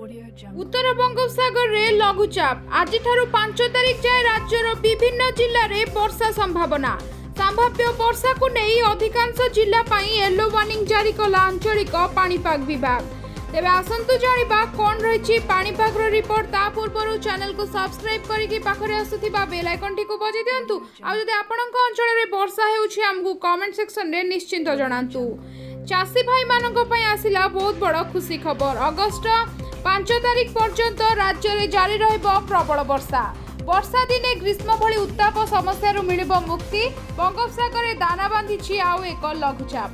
उत्तर बंगोपसागर रे लघुचाप आज 5 तारिख जाए राज्यर विभिन्न जिले में वर्षा संभावना। संभाव्य वर्षा को नहीं अधिकांश जिला येलो वार्निंग जारी कला आंचलिक पाणीपाग विभाग। तेबे आसंतु जानिबा कोन रहिछि पाणीपाग रिपोर्ट। ता पूर्व चैनल को सब्सक्राइब करिकि पाखरे आसुथिबा बेल आइकन टी को बजाइ दियंतु। आ जदि आपनक अंचल रे वर्षा हेउछि हमकु कमेंट सेक्शन रे निश्चिंत जणांतु। चासी भाई मानक पई आसिला बहुत बड़ खुशी खबर। अगस्त 5 तारिख पर्यंत राज्य में जारी रहिबो प्रबल वर्षा। वर्षा दिने ग्रीष्म भली उत्ताप समस्या मिलिबो मुक्ति। बंगोपसागर दाना बांधिछि आउ एक लघुचाप।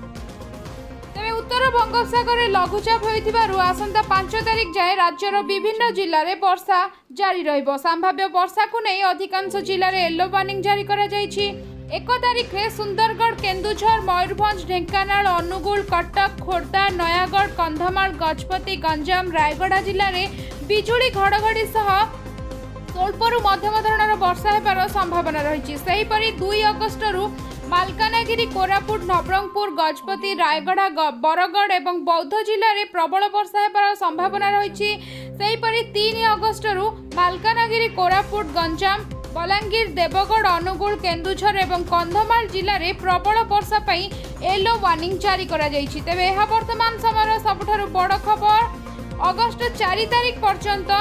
तेबे उत्तर बंगोपसागर लघुचाप होइथिबारु आसंता 5 तारिख जाए राज्यर विभिन्न जिले में वर्षा जारी रहिबो। संभाव्य वर्षा को नहीं अधिकांश जिले में येलो वार्निंग जारी करा जाइछि। 1 तारिख में सुंदरगढ़, केन्दुझर, मयूरभंज, ढेंकानाल, अनुगुल, कटक, खोर्धा, नयागढ़, कंधमाल, गजपति, गंजाम, रायगढ़ जिले में बिजुली घड़घड़ी सह स्वल्परू मध्यम धरणर वर्षा हेबार संभावना रही। सेहीपरि 2 अगस्त मालकानगिरी, कोरापुट, नवरंगपुर, गजपति, रायगढ़, बरगढ़ और बौद्ध जिले में प्रबल वर्षा हेबार संभावना रही। सेहीपरि 3 अगस्त मालकानगिरी, कोरापुट, गंजाम, बलांगीर, देवगढ़, अनुगुल, केन्दुझर और कंधमाल जिले में प्रबल वर्षा पाई येलो वार्निंग जारी करा जाइछि। तेबे यह वर्तमान समय सबुठारु बड़ खबर। अगस्त 4 तारिख पर्यंत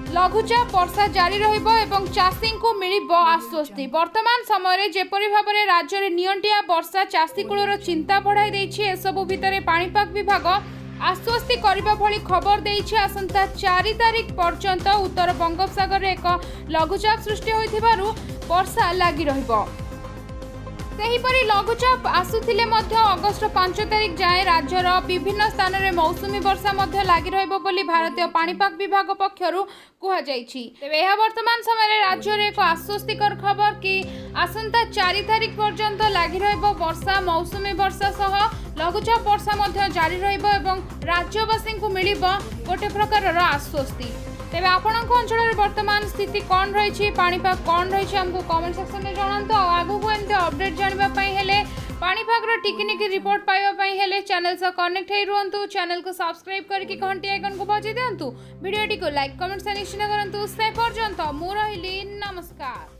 लघुचाप वर्षा जारी रहिबो एवं चाषी को मिलिबो आश्वस्ति। वर्तमान समय जेपरि भाबरे राज्य में नियंटिया वर्षा चाषी कूलर चिंता बढ़ाई देछि। एसबु भितरे पाणीपाग विभाग आश्वस्ति करबा भली खबर देइछि। आसंता 4 तारिख पर्यंत उत्तर बंगोपसागर एक लघुचाप सृष्टि होइथिबारु वर्षा लागि रहिबो। सेहीपरि लघुचाप आसुथिले मध्य अगस्त 5 तारिख जाए राज्यर विभिन्न स्थान में मौसुमी वर्षा मध्य लागि रहिबो बोली भारतीय पाणीपाग विभाग पक्षरु कुहा जाइछि। तेबे यह वर्तमान समय राज्य में एक आश्वस्तिकर खबर कि आसंता 4 तारिख पर्यंत लागि रहिबो वर्षा। मौसुमी वर्षा सह लघुचाप वर्षा मध्य जारी रहिबो एवं राज्यवासी को मिलिबो गोटे प्रकारर आश्वस्ति। तेबे आपणक अंचल में वर्तमान स्थिति कौन रही, पाणीपाग कौन रही, हमको कमेंट सेक्शन में जणांतु। आगु एमती अपडेट जानापी हेले पाणीपाग टिकिनिकी रिपोर्ट पाइबापी हेले चैनल से कनेक्ट हो रुहतु। चैनल को सब्सक्राइब करके घंटी आइकन को बजाई दिंतु। वीडियो को लाइक कमेंट से निश्चित करूँ। से पर्यंत मु रहिली नमस्कार।